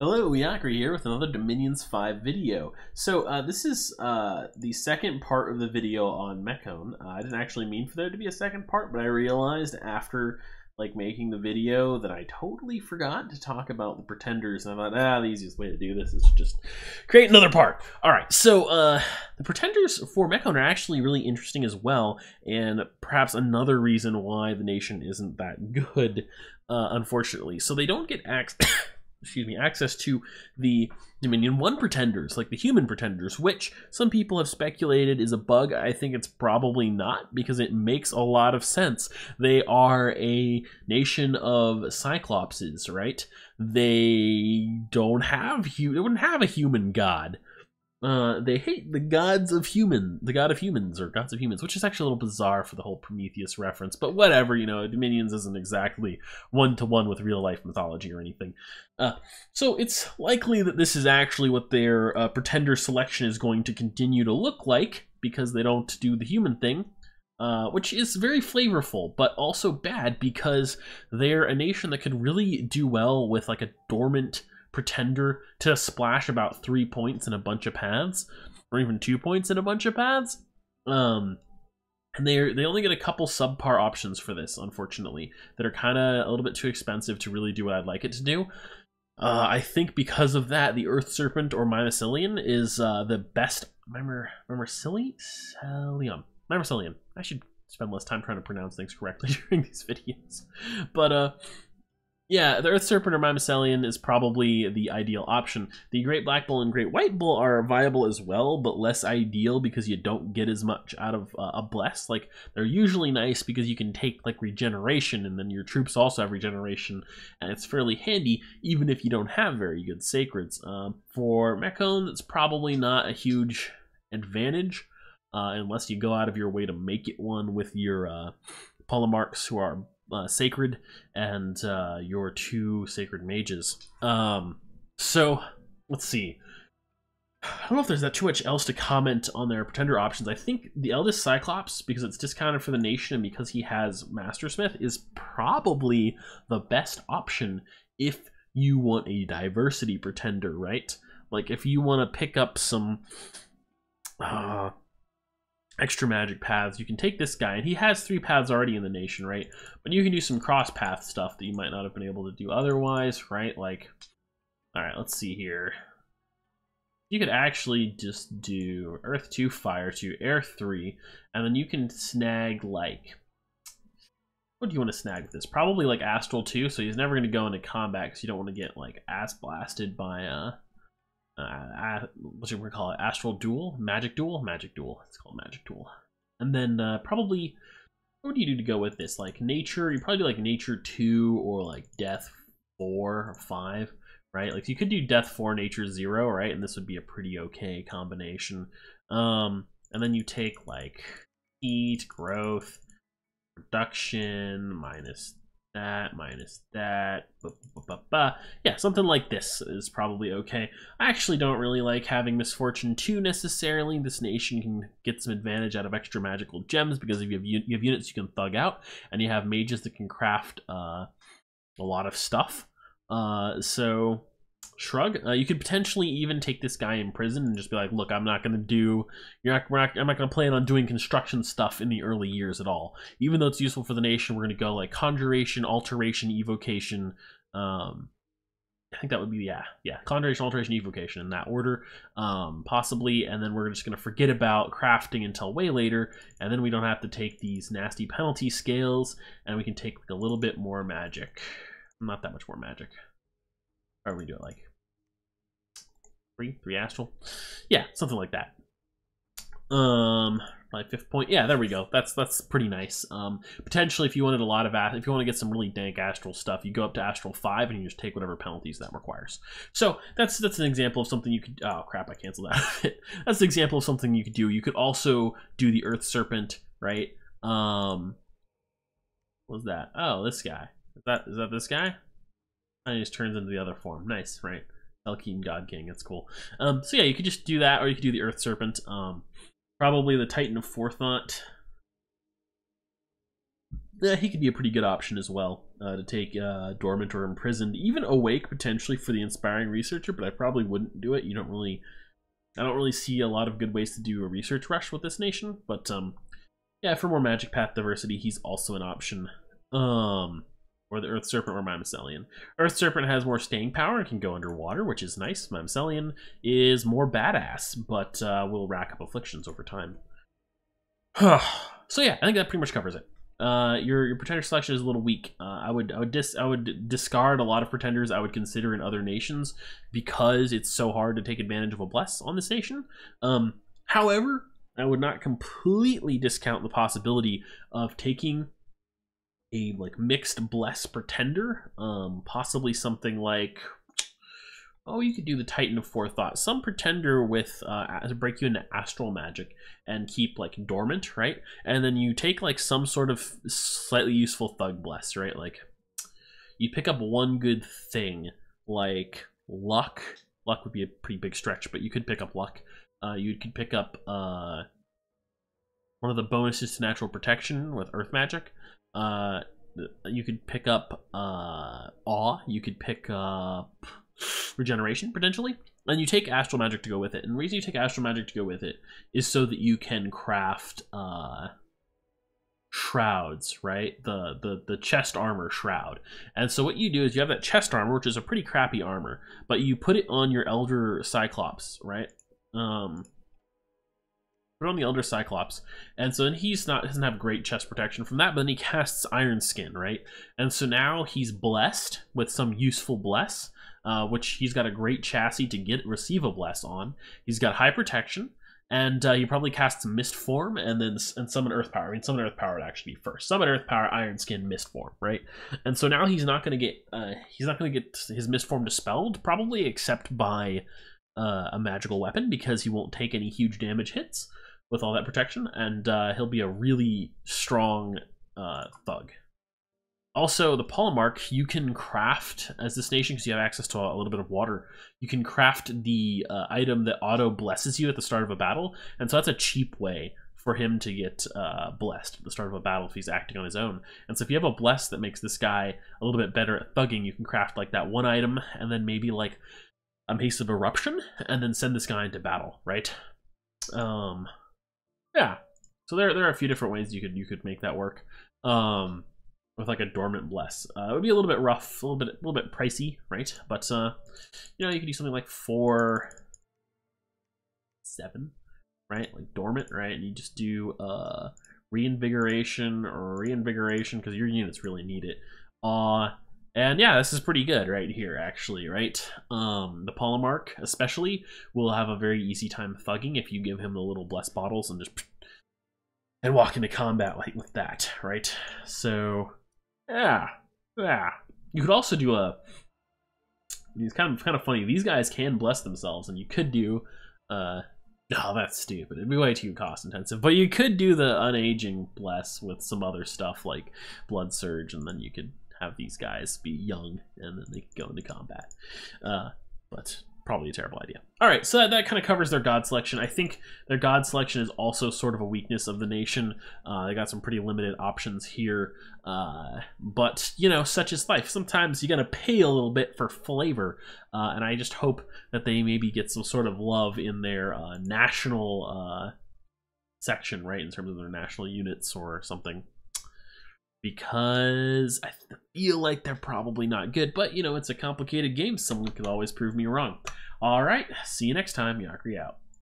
Hello, Yakri here with another Dominions 5 video. So this is the second part of the video on Mekone. I didn't actually mean for there to be a second part, but I realized after making the video that I totally forgot to talk about the Pretenders, and I thought, the easiest way to do this is just create another part. Alright, so the Pretenders for Mekone are actually really interesting as well, and perhaps another reason why the nation isn't that good, unfortunately. So they don't get access to the Dominion 1 pretenders, like the human pretenders, which some people have speculated is a bug. I think it's probably not, because it makes a lot of sense. They are a nation of Cyclopses, right? They wouldn't have a human god. They hate the god of humans, or gods of humans, which is actually a little bizarre for the whole Prometheus reference, but whatever, Dominions isn't exactly one-to-one with real-life mythology or anything. So it's likely that this is actually what their pretender selection is going to continue to look like, because they don't do the human thing, which is very flavorful, but also bad, because they're a nation that could really do well with a dormant pretender to splash about 3 points in a bunch of paths, or even 2 points in a bunch of paths. And they only get a couple subpar options for this, unfortunately, that are kind of a little bit too expensive to really do what I'd like it to do. I think because of that, the Earth Serpent or Mimicillion is the best. Mimicillion? I should spend less time trying to pronounce things correctly during these videos. But yeah, the Earth Serpent or Mimicillion is probably the ideal option. The Great Black Bull and Great White Bull are viable as well, but less ideal because you don't get as much out of a Bless. They're usually nice because you can take regeneration, and then your troops also have regeneration, and it's fairly handy even if you don't have very good Sacreds. For Mekone, it's probably not a huge advantage unless you go out of your way to make it one with your Polemarchs, who are sacred, and your 2 sacred mages. So let's see. I don't know if there's too much else to comment on their pretender options. I think the Eldest Cyclops, because it's discounted for the nation and because he has Mastersmith, is probably the best option if you want a diversity pretender, right? If you want to pick up some extra magic paths, you can take this guy, and he has 3 paths already in the nation, right? But you can do some cross path stuff that you might not have been able to do otherwise, right? All right, let's see here. You could actually just do Earth 2, Fire 2, Air 3, and then you can snag what do you want to snag with this? Probably Astral 2, so he's never going to go into combat because you don't want to get ass blasted by what should we call it? Astral Duel? Magic Duel? Magic Duel. It's called Magic Duel. And then probably, what would you do to go with this? Nature, you probably do Nature 2 or Death 4 or 5, right? You could do Death 4, Nature 0, right? And this would be a pretty okay combination. And then you take Heat, Growth, Production, minus that, yeah, something like this is probably okay. I actually don't really like having Misfortune 2 necessarily. This nation can get some advantage out of extra magical gems because if you have units you can thug out, and you have mages that can craft a lot of stuff. So shrug. You could potentially even take this guy in prison and just be like, look, I'm not going to plan on doing construction stuff in the early years at all. Even though it's useful for the nation, we're going to go Conjuration, Alteration, Evocation. I think that would be, yeah, Conjuration, Alteration, Evocation in that order, possibly. And then we're just going to forget about crafting until way later, and then we don't have to take these nasty penalty scales, and we can take a little bit more magic. Not that much more magic. Or we do it 3 astral, yeah, something like that. Probably 5th point, yeah, there we go. That's pretty nice. Potentially, if you wanted if you want to get some really dank astral stuff, you go up to astral 5 and you just take whatever penalties that requires. So that's an example of something you could. Oh crap! I canceled that. That's an example of something you could do. You could also do the Earth Serpent, right? What was that? Oh, this guy. Is that this guy? And he just turns into the other form. Nice, right? Elkeen God King, that's cool. So yeah, you could just do that, or you could do the Earth Serpent. Probably the Titan of Forethought he could be a pretty good option as well to take Dormant or Imprisoned, even Awake potentially for the Inspiring Researcher, but I probably wouldn't do it. I don't really see a lot of good ways to do a Research Rush with this nation, but yeah, for more Magic Path diversity, he's also an option. Or the Earth Serpent or Mimicelian. Earth Serpent has more staying power and can go underwater, which is nice. Mimicelian is more badass, but will rack up afflictions over time. So yeah, I think that pretty much covers it. Your pretender selection is a little weak. I would discard a lot of pretenders I would consider in other nations because it's so hard to take advantage of a bless on this nation. However, I would not completely discount the possibility of taking a like mixed bless pretender, possibly something like, oh, you could do the Titan of Forethought, some pretender with to break you into astral magic and keep like dormant, right? And then you take like some sort of slightly useful thug bless, right? Like you pick up one good thing like luck. Luck would be a pretty big stretch, but you could pick up luck. You could pick up one of the bonuses to natural protection with earth magic. You could pick up awe. You could pick up regeneration potentially, and you take astral magic to go with it. And the reason you take astral magic to go with it is so that you can craft shrouds, right? The chest armor shroud. And so what you do is you have that chest armor, which is a pretty crappy armor, but you put it on your Elder Cyclops, right? Put on the Elder Cyclops, and so then doesn't have great chest protection from that, but then he casts Iron Skin, right? And so now he's blessed with some useful bless, which he's got a great chassis to receive a bless on. He's got high protection, and he probably casts Mist Form, and summon Earth Power. I mean, summon Earth Power would actually be first. Summon Earth Power, Iron Skin, Mist Form, right? And so now he's not going to get his Mist Form dispelled, probably, except by a magical weapon, because he won't take any huge damage hits with all that protection, and he'll be a really strong thug. Also, the Polemarch you can craft as this nation, because you have access to a little bit of water. You can craft the item that auto blesses you at the start of a battle, and so that's a cheap way for him to get blessed at the start of a battle if he's acting on his own. And so if you have a bless that makes this guy a little bit better at thugging, you can craft like that one item, and then maybe like a Mace of Eruption, and then send this guy into battle, right? Yeah, so there are a few different ways you could make that work. With like a dormant bless, it would be a little bit rough, a little bit pricey, right? But you know, you could do something like 4-7, right? Like dormant, right? And you just do reinvigoration because your units really need it. And yeah, this is pretty good right here, actually, right? The Polemarch, especially, will have a very easy time thugging if you give him the little bless bottles and just walk into combat like with that, right? So, yeah. You could also do it's kind of funny. These guys can bless themselves, and you could do, no, that's stupid. It'd be way too cost intensive. But you could do the unaging bless with some other stuff like Blood Surge, and then you could have these guys be young and then they could go into combat. But probably a terrible idea. All right, so that kind of covers their god selection. I think their god selection is also sort of a weakness of the nation. They got some pretty limited options here, but you know, such is life. Sometimes you gotta pay a little bit for flavor, and I just hope that they maybe get some sort of love in their national section, right, in terms of their national units or something. Because I feel like they're probably not good, but you know, it's a complicated game. Someone could always prove me wrong. All right, see you next time. Yakri out.